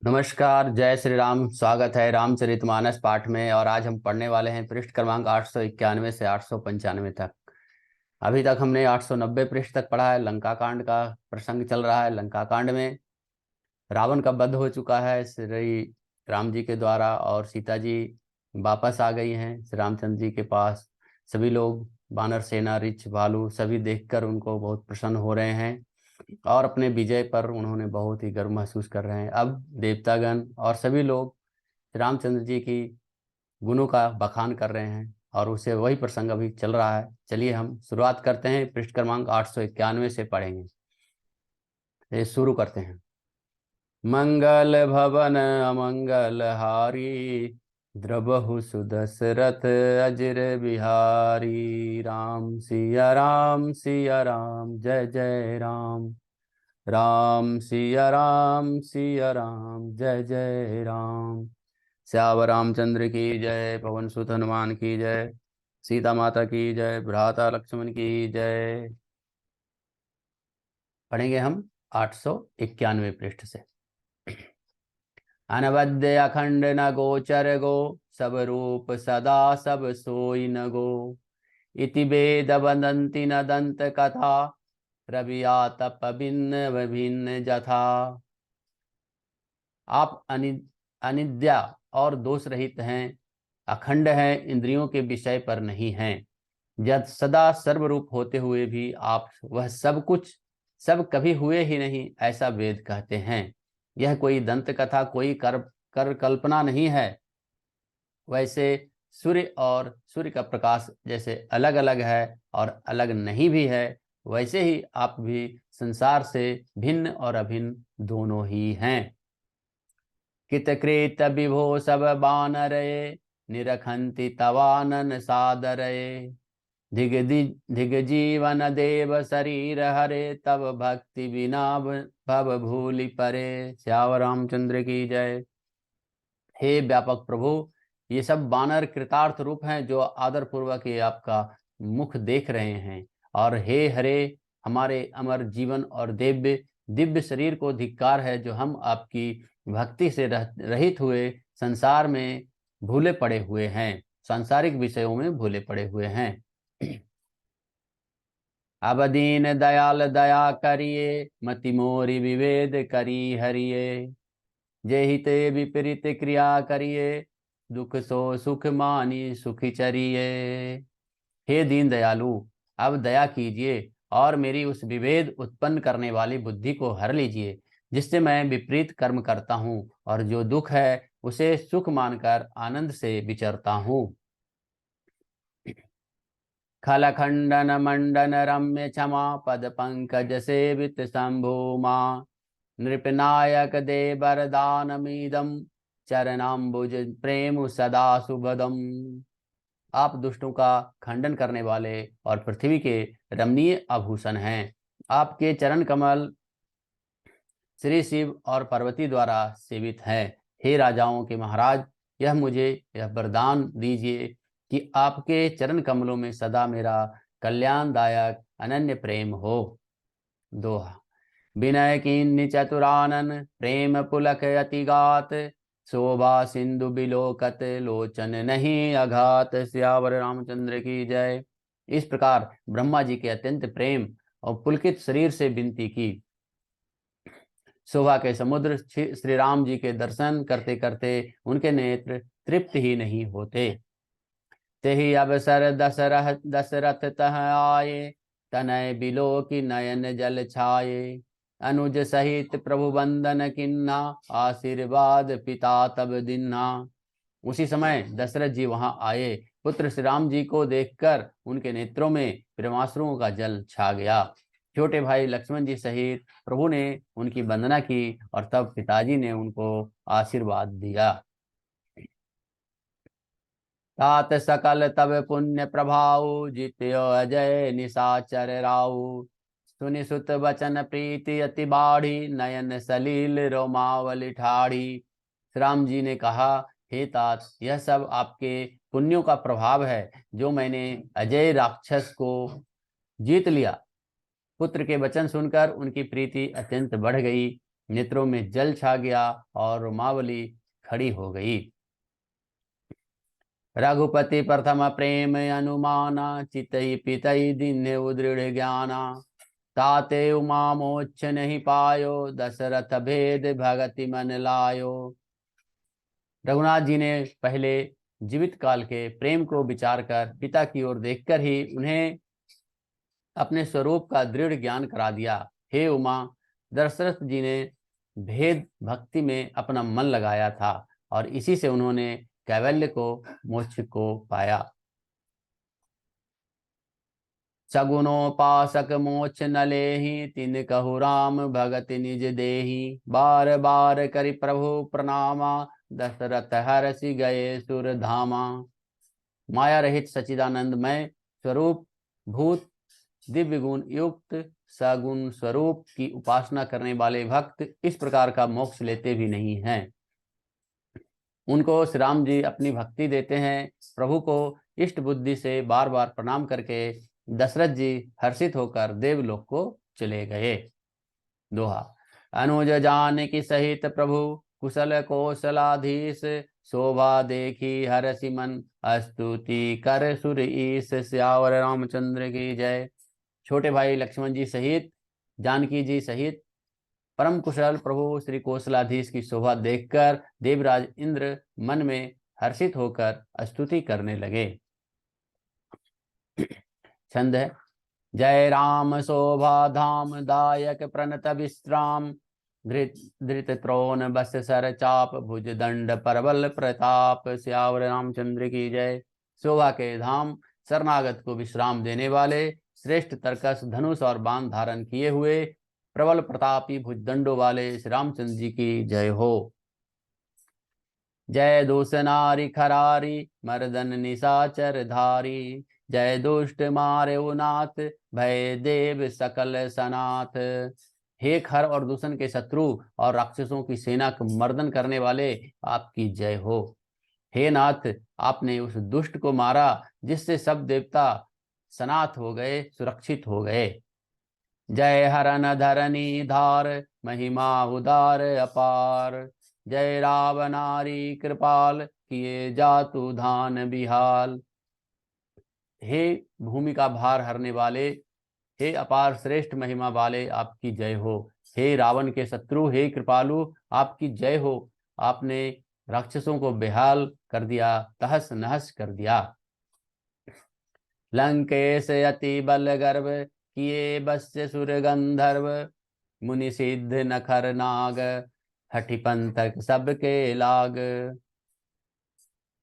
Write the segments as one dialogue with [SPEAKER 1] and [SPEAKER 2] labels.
[SPEAKER 1] नमस्कार, जय श्री राम। स्वागत है रामचरितमानस पाठ में। और आज हम पढ़ने वाले हैं पृष्ठ क्रमांक 891 से 895 तक। अभी तक हमने 890 पृष्ठ तक पढ़ा है। लंका कांड का प्रसंग चल रहा है। लंका कांड में रावण का वध हो चुका है श्री राम जी के द्वारा, और सीता जी वापस आ गई हैं श्री रामचंद्र जी के पास। सभी लोग, वानर सेना, रिछ, भालू, सभी देखकर उनको बहुत प्रसन्न हो रहे हैं और अपने विजय पर उन्होंने बहुत ही गर्व महसूस कर रहे हैं। अब देवतागण और सभी लोग रामचंद्र जी की गुणों का बखान कर रहे हैं और उसे वही प्रसंग अभी चल रहा है। चलिए हम शुरुआत करते हैं। पृष्ठ क्रमांक 891 से पढ़ेंगे। ये शुरू करते हैं। मंगल भवन अमंगल हारी, द्रबहु सुदशरथ अजिर बिहारी। राम सिया राम जय जय राम। सिया राम जय जय राम। श्याम रामचंद्र की जय। पवन सुत हनुमान की जय। सीता माता की जय। भ्राता लक्ष्मण की जय। पढ़ेंगे हम 891 पृष्ठ से। अनवद्य अखंड न गोचर गो, सब रूप सदा सब सोई न गो। इति वेद वदंती न दंत कथा, रवि आतप भिन्न विभिन्न जथा। आप अनिद्या और दोष रहित हैं, अखंड हैं, इंद्रियों के विषय पर नहीं हैं। जब सदा सर्वरूप होते हुए भी आप वह सब कुछ सब कभी हुए ही नहीं, ऐसा वेद कहते हैं। यह कोई दंत कथा, कोई कर कल्पना नहीं है। वैसे सूर्य और सूर्य का प्रकाश जैसे अलग अलग है और अलग नहीं भी है, वैसे ही आप भी संसार से भिन्न और अभिन्न दोनों ही हैं। कितकृत विभो सब बानरये, निरखंति तवानन सादरये। धिग जीवन देव शरीर हरे, तब भक्ति बिना भव भूलि परे। श्याम रामचंद्र की जय। हे व्यापक प्रभु, ये सब बानर कृतार्थ रूप हैं जो आदर पूर्वक ये आपका मुख देख रहे हैं। और हे हरे, हमारे अमर जीवन और दिव्य दिव्य शरीर को धिक्कार है, जो हम आपकी भक्ति से रहित हुए संसार में भूले पड़े हुए हैं, सांसारिक विषयों में भूले पड़े हुए हैं। अब दीन दयाल दया करिए, मति मोरी विवेद करी हरिये। जेहि ते विपरीत क्रिया करिए, दुख सो सुख मानी सुखी चरिए। हे दीन दयालु, अब दया कीजिए और मेरी उस विभेद उत्पन्न करने वाली बुद्धि को हर लीजिए, जिससे मैं विपरीत कर्म करता हूँ और जो दुख है उसे सुख मानकर आनंद से विचरता हूँ। खलखंडन मंडन रम्य क्षमा, पद पंकज सेवित शंभु मां। नृपनायक दे वरदानमीदम, चरणाम्बुज प्रेम सदा सुभदम। आप दुष्टों का खंडन करने वाले और पृथ्वी के रमणीय आभूषण हैं। आपके चरण कमल श्री शिव और पार्वती द्वारा सेवित है। हे राजाओं के महाराज, यह वरदान दीजिए कि आपके चरण कमलों में सदा मेरा कल्याणदायक अनन्य प्रेम हो। दोहा। विनय कीन्नि चतुरानन, प्रेम पुलक अतिगात। शोभा सिंधु बिलोकत, लोचन नहीं अघात। सियावर रामचंद्र की जय। इस प्रकार ब्रह्मा जी के अत्यंत प्रेम और पुलकित शरीर से विनती की। शोभा के समुद्र श्री राम जी के दर्शन करते करते उनके नेत्र तृप्त ही नहीं होते। तेहि अवसर दशरथ तह आए, तनय बिलो की नयन जल छाये। अनुज सहित प्रभु वंदन किन्ना, आशीर्वाद पिता तब दिन्ना। उसी समय दशरथ जी वहां आए। पुत्र श्री राम जी को देखकर उनके नेत्रों में प्रेमाश्रुओं का जल छा गया। छोटे भाई लक्ष्मण जी सहित प्रभु ने उनकी वंदना की और तब पिताजी ने उनको आशीर्वाद दिया। तात सकल तब पुण्य प्रभाव, जित्यो अजय निशाचर राउ। सुनि सुत बचन प्रीति अति बाढ़ी, नयन सलील रोमावली ठाढ़ी। राम जी ने कहा, हे तात, यह सब आपके पुण्यों का प्रभाव है, जो मैंने अजय राक्षस को जीत लिया। पुत्र के वचन सुनकर उनकी प्रीति अत्यंत बढ़ गई। नेत्रों में जल छा गया और रोमावली खड़ी हो गई। रघुपति प्रथम प्रेम अनुमाना, चितई पितई दीन्हे उदृढ़ ज्ञाना। ताते उमा मोक्ष नहीं पायो, दशरथ भेद भगति मन लायो। रघुनाथ जी ने पहले जीवित काल के प्रेम को विचार कर पिता की ओर देखकर ही उन्हें अपने स्वरूप का दृढ़ ज्ञान करा दिया। हे उमा, दशरथ जी ने भेद भक्ति में अपना मन लगाया था और इसी से उन्होंने कैवल्य को, मोक्ष को पाया। सगुनोपासक मोक्ष न लेहि, तिन कहु राम भगति निज देहि। बार बार करि प्रभु प्रणामा, दशरथ हर्षि गए सुर धामा। माया रहित सचिदानंदमय स्वरूप भूत दिव्य गुण युक्त सगुण स्वरूप की उपासना करने वाले भक्त इस प्रकार का मोक्ष लेते भी नहीं हैं। उनको श्री राम जी अपनी भक्ति देते हैं। प्रभु को इष्ट बुद्धि से बार बार प्रणाम करके दशरथ जी हर्षित होकर देवलोक को चले गए। दोहा। अनुज जानकी सहित प्रभु, कुशल कौशलाधीश। शोभा देखी हरषि मन, स्तुति कर सुर ईश। सियावर रामचंद्र की जय। छोटे भाई लक्ष्मण जी सहित जानकी जी सहित परम कुशल प्रभु श्री कौशलाधीश की शोभा देखकर देवराज इंद्र मन में हर्षित होकर स्तुति करने लगे। छंद है। जय राम शोभा धाम, दायक प्रणत विश्राम। धृत त्रोण बस सर चाप, भुज दंड परबल प्रताप। सियावर रामचंद्र की जय। शोभा के धाम, शरणागत को विश्राम देने वाले, श्रेष्ठ तरकस धनुष और बाण धारण किए हुए, प्रबल प्रतापी भुजदंडों वाले श्री रामचंद्र जी की जय हो। जय दूष नारी खरारी, मर्दन निशाचर धारी। जय दुष्ट मारे नाथ, भय देव सकल सनाथ। हे खर और दूषण के शत्रु और राक्षसों की सेना का मर्दन करने वाले, आपकी जय हो। हे नाथ, आपने उस दुष्ट को मारा जिससे सब देवता सनाथ हो गए, सुरक्षित हो गए। जय हरन धरनी धार, महिमा उदार अपार। जय रावनारी कृपाल, किए जातु धान बिहाल। हे भूमि का भार हरने वाले, हे अपार श्रेष्ठ महिमा वाले, आपकी जय हो। हे रावण के शत्रु, हे कृपालु, आपकी जय हो। आपने राक्षसों को बेहाल कर दिया, तहस नहस कर दिया। लंकेश अति बल गर्भ, किए बस्य सुर गंधर्व। मुनि सिद्ध नखर नाग, हठि पंथक सबके लाग।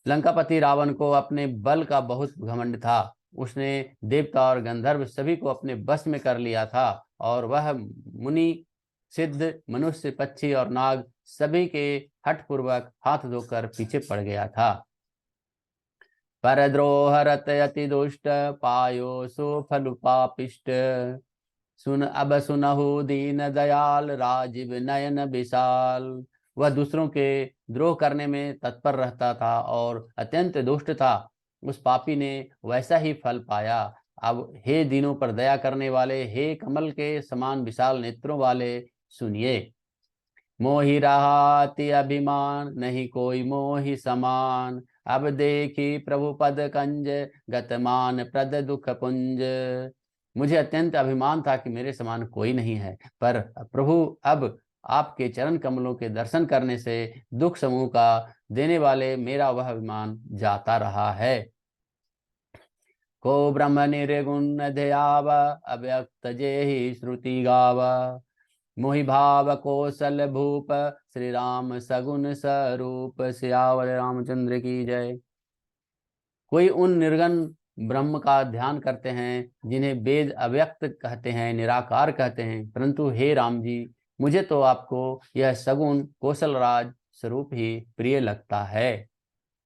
[SPEAKER 1] लंकापति रावण को अपने बल का बहुत घमंड था। उसने देवता और गंधर्व सभी को अपने बस में कर लिया था और वह मुनि सिद्ध मनुष्य पक्षी और नाग सभी के हठपूर्वक हाथ धोकर पीछे पड़ गया था। परद्रोहरत अति दुष्ट, पायो सो फल पापिष्ट। सुन अब सुनहु दीन दयाल, राजीव नयन विशाल। वह दूसरों के द्रोह करने में तत्पर रहता था और अत्यंत दुष्ट था। उस पापी ने वैसा ही फल पाया। अब हे दीनों पर दया करने वाले, हे कमल के समान विशाल नेत्रों वाले, सुनिए। मोहि रहा अति अभिमान, नहीं कोई मोहि समान। अब देखी प्रभु पद कंज, गतमान प्रद दुख पुंज। मुझे अत्यंत अभिमान था कि मेरे समान कोई नहीं है, पर प्रभु अब आपके चरण कमलों के दर्शन करने से दुख समूह का देने वाले मेरा वह अभिमान जाता रहा है। को ब्रह्म निर्गुण ध्याव, अव्यक्त जेहि श्रुति गाव। मोहि भाव कौशल भूप, श्री राम सगुन स्वरूप। सियावर रामचंद्र की जय। कोई उन निर्गुण ब्रह्म का ध्यान करते हैं जिन्हें वेद अव्यक्त कहते हैं, निराकार कहते हैं, परंतु हे राम जी, मुझे तो आपको यह सगुण कौशलराज स्वरूप ही प्रिय लगता है।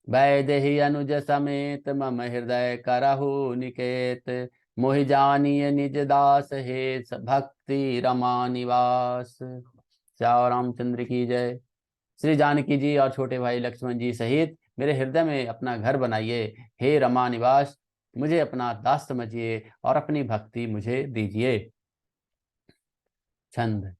[SPEAKER 1] वैदेही अनुज समेत, मम हृदय करहु निकेत। मोहि जानिय निज दास, हे भक्ति रमा निवास। श्याम रामचंद्र की जय। श्री जानकी जी और छोटे भाई लक्ष्मण जी सहित मेरे हृदय में अपना घर बनाइए। हे रमा निवास, मुझे अपना दास समझिए और अपनी भक्ति मुझे दीजिए। छंद।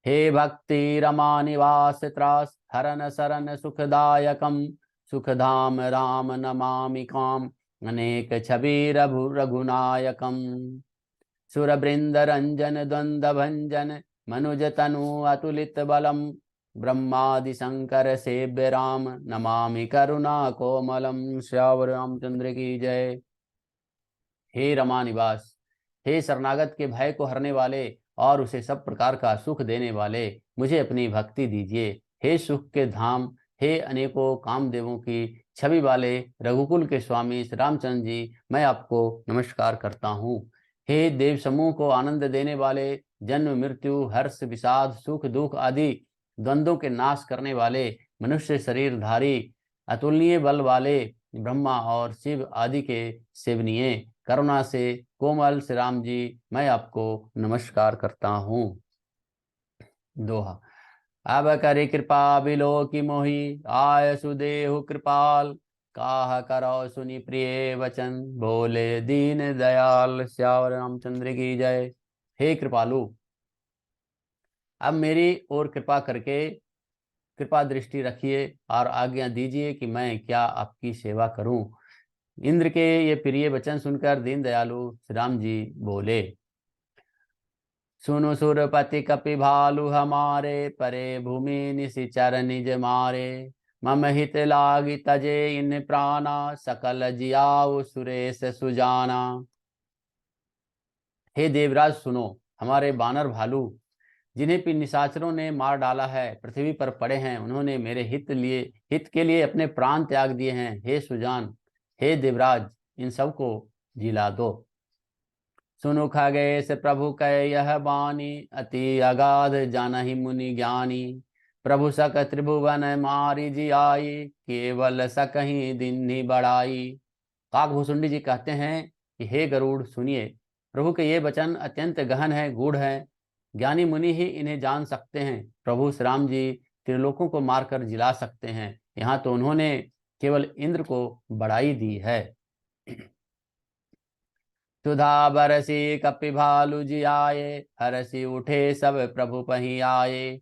[SPEAKER 1] हे भक्ति रमा निवास त्रास हरन सरन सुखदायकम सुखधाम राम नमामि काम अनेक छवि रघुनायकम सुरवृंद रंजन द्वंद्व भंजन मनुज तनु अतुलित बलम ब्रह्मादि शंकर सेव्य राम नमामि करुणा कोमलम। श्यावर रामचंद्र की जय। हे रमा निवास, हे शरणागत के भय को हरने वाले और उसे सब प्रकार का सुख देने वाले, मुझे अपनी भक्ति दीजिए। हे सुख के धाम, हे अनेकों कामदेवों की छवि वाले रघुकुल के स्वामी श्री रामचंद्र जी, मैं आपको नमस्कार करता हूँ। हे देव समूह को आनंद देने वाले, जन्म मृत्यु हर्ष विषाद सुख दुख आदि द्वंद्वों के नाश करने वाले, मनुष्य शरीरधारी अतुलनीय बल वाले, ब्रह्मा और शिव आदि के सेवनीय करुणा से कोमल श्री राम जी, मैं आपको नमस्कार करता हूँ। दोहा। अब करि कृपा बिलो की मोही आय सुदेहु कृपाल काह करो सुनि प्रिय वचन बोले दीन दयाल। श्यावर रामचंद्र की जय। हे कृपालु, अब मेरी ओर कृपा करके कृपा दृष्टि रखिए और आज्ञा दीजिए कि मैं क्या आपकी सेवा करूं। इंद्र के ये प्रिय वचन सुनकर दीन दयालु श्री राम जी बोले, सुनो सुरपति कपि भालु हमारे परे भूमि निशिचर निज मारे मम हित लागी तजे इन प्राणा सकल जियाऊ सुरेश सुजाना। हे देवराज सुनो, हमारे बानर भालू जिन्हें भी निशाचरों ने मार डाला है पृथ्वी पर पड़े हैं, उन्होंने मेरे हित के लिए अपने प्राण त्याग दिए हैं। हे सुजान, हे देवराज, इन सब को जिला दो। सुनु खगेश प्रभु कह यह बानी अति अगाध जानहि मुनि ज्ञानी प्रभु सक त्रिभुवन मारी जी आई केवल सकहि दिन्हि बढ़ाई। काकभूषुंडी जी कहते हैं कि हे गरुड़ सुनिए, प्रभु के ये वचन अत्यंत गहन है, गूढ़ है, ज्ञानी मुनि ही इन्हें जान सकते हैं। प्रभु श्री राम जी त्रिलोकों को मारकर जिला सकते हैं, यहाँ तो उन्होंने केवल इंद्र को बढ़ाई दी है। सुधा बरसी कपि भालू जी आए हरसी उठे सब प्रभु पही आए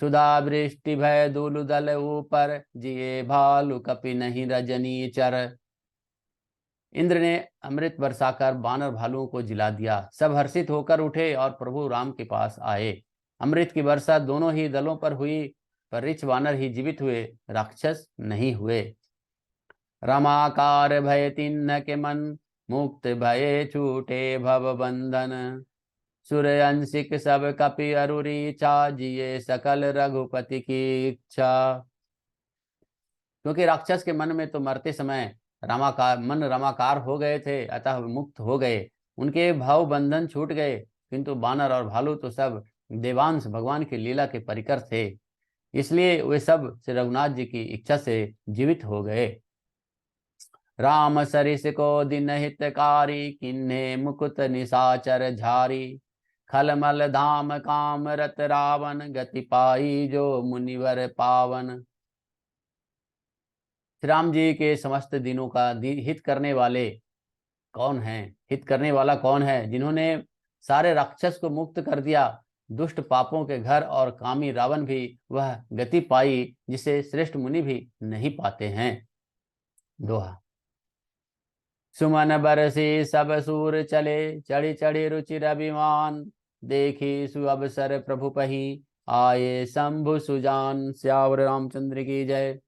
[SPEAKER 1] सुधा वृष्टि भय दूल दल ऊपर जिए भालू कपि नहीं रजनी चर। इंद्र ने अमृत बरसाकर बानर भालुओं को जिला दिया, सब हर्षित होकर उठे और प्रभु राम के पास आए। अमृत की वर्षा दोनों ही दलों पर हुई, पर ऋच वानर ही जीवित हुए, राक्षस नहीं हुए। रमाकार भय तिन्न के मन मुक्त भये छूटे भव बंधन सूर्यंशिक सब कपि अरुरी चा जिये सकल रघुपति की इच्छा। क्योंकि राक्षस के मन में तो मरते समय रमाकार हो गए थे, अतः मुक्त हो गए, उनके भाव बंधन छूट गए। किंतु बानर और भालू तो सब देवांश भगवान की लीला के परिकर थे, इसलिए वे सब श्री रघुनाथ जी की इच्छा से जीवित हो गए। राम सरिस को दिन हितकारी किन्हे मुकुत निशाचर झारी खलमल धाम काम रत रावण गति पाई जो मुनिवर पावन। श्री राम जी के समस्त दिनों का हित करने वाले कौन है, हित करने वाला कौन है, जिन्होंने सारे राक्षस को मुक्त कर दिया, दुष्ट पापों के घर और कामी रावण भी वह गति पाई जिसे श्रेष्ठ मुनि भी नहीं पाते हैं। दोहा। सुमन बरसी सब सूर चले चढ़ी चढ़ी रुचिर अभिमान देखी सुअवसर प्रभु पही आए शंभु सुजान। श्यावर रामचंद्र की जय।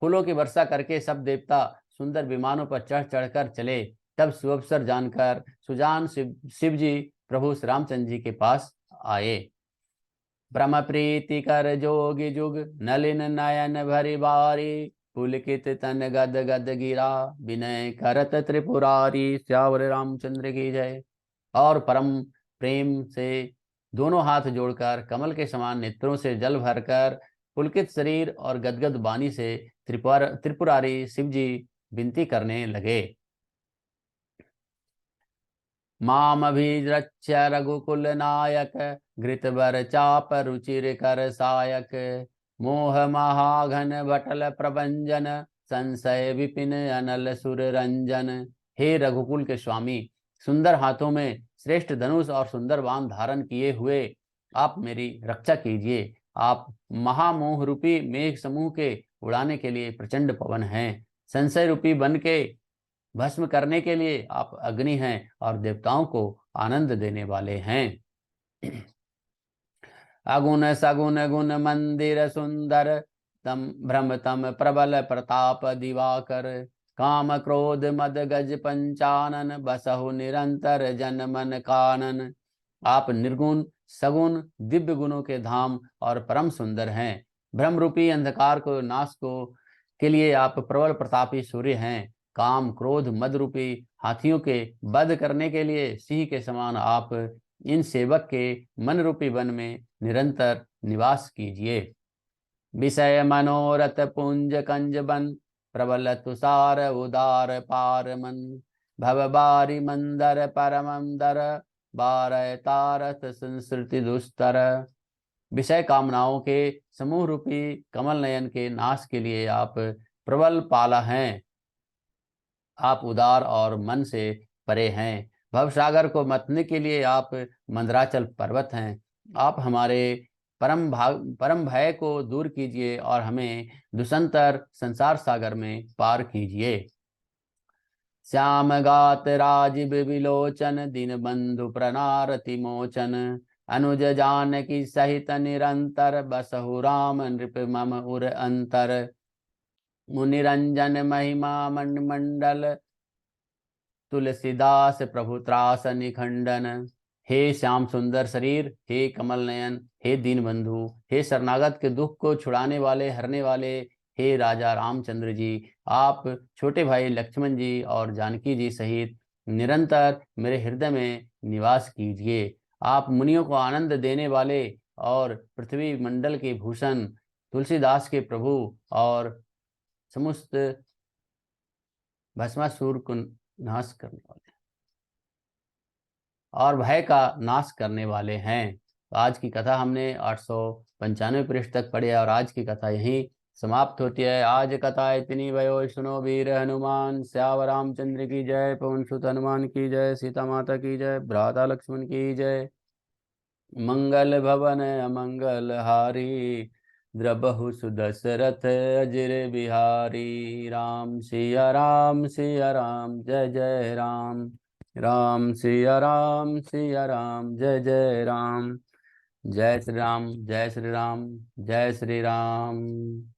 [SPEAKER 1] फूलों की वर्षा करके सब देवता सुंदर विमानों पर चढ़ चढ़कर चले, तब सुअवसर जानकर सुजान शिव जी प्रभु श्री रामचंद्र जी के पास आए। ब्रह्म प्रीति कर जोगी जुग नलिन नयन भरी बारी पुलकित तन गद गद गिरा विनय करत त्रिपुरारी। श्यावर रामचंद्र की जय। और परम प्रेम से दोनों हाथ जोड़कर कमल के समान नेत्रों से जल भरकर पुलकित शरीर और गदगद वाणी से त्रिपुरारी शिव जी विनती करने लगे। माम अभिरक्ष रघुकुल नायक घृतवर चाप रुचिर कर सायक मोह महाघन भटल प्रभंजन संशय विपिन अनल सुर रंजन। हे रघुकुल के स्वामी, सुंदर हाथों में श्रेष्ठ धनुष और सुंदर बाण धारण किए हुए आप मेरी रक्षा कीजिए। आप महामोह रूपी मेघ समूह के उड़ाने के लिए प्रचंड पवन हैं। संशय रूपी बन के भस्म करने के लिए आप अग्नि हैं और देवताओं को आनंद देने वाले हैं। अगुण सगुण गुण मंदिर सुंदर तम भ्रम तम प्रबल प्रताप दिवाकर काम क्रोध मद गज पंचानन बसहु निरंतर जन मन कानन। आप निर्गुण सगुण दिव्य गुणों के धाम और परम सुंदर हैं। भ्रम रूपी अंधकार को नाश को के लिए आप प्रबल प्रतापी सूर्य हैं। काम क्रोध मद रूपी हाथियों के वध करने के लिए सिंह के समान आप इन सेवक के मन रूपी वन में निरंतर निवास कीजिए। विषय मनोरथ पुंज कंज बन प्रबल तुषार उदार पार मन भव बारी मंदर परमम दर बारय तारत संस्कृति दुस्तर। विषय कामनाओं के समूह रूपी कमल नयन के नाश के लिए आप प्रबल पाला हैं। आप उदार और मन से परे हैं। भवसागर को मतने के लिए आप मंदराचल पर्वत हैं। आप हमारे परम भय को दूर कीजिए और हमें दुसंतर संसार सागर में पार कीजिए। श्याम गात राजीव विलोचन दीन बंधु प्रनारति मोचन अनुज जानकी सहित निरंतर बसहु राम नृप मम उर अंतर। मुनिरंजन महिमा मंडल तुलसीदास प्रभु त्रास निखंडन। हे श्याम सुंदर शरीर, हे कमल नयन, हे दीन बंधु, हे शरणागत के दुख को छुड़ाने वाले हरने वाले, हे राजा रामचंद्र जी, आप छोटे भाई लक्ष्मण जी और जानकी जी सहित निरंतर मेरे हृदय में निवास कीजिए। आप मुनियों को आनंद देने वाले और पृथ्वी मंडल के भूषण तुलसीदास के प्रभु और समस्त भस्मासुर को नाश करने वाले और भय का नाश करने वाले हैं। तो आज की कथा हमने 895 पृष्ठ तक पढ़ी और आज की कथा यहीं समाप्त होती है। आज कथा इतनी भयो सुनो वीर हनुमान श्यावर रामचंद्र की जय, पवन सुत हनुमान की जय, सीता माता की जय, भ्राता लक्ष्मण की जय। मंगल भवन अमंगल हारी द्रबहु सुदशरथ अजिर बिहारी। राम सिया राम सिया राम जय जय राम। राम सिया राम सिया राम जय जय राम। जय श्री राम जय श्री राम जय श्री राम।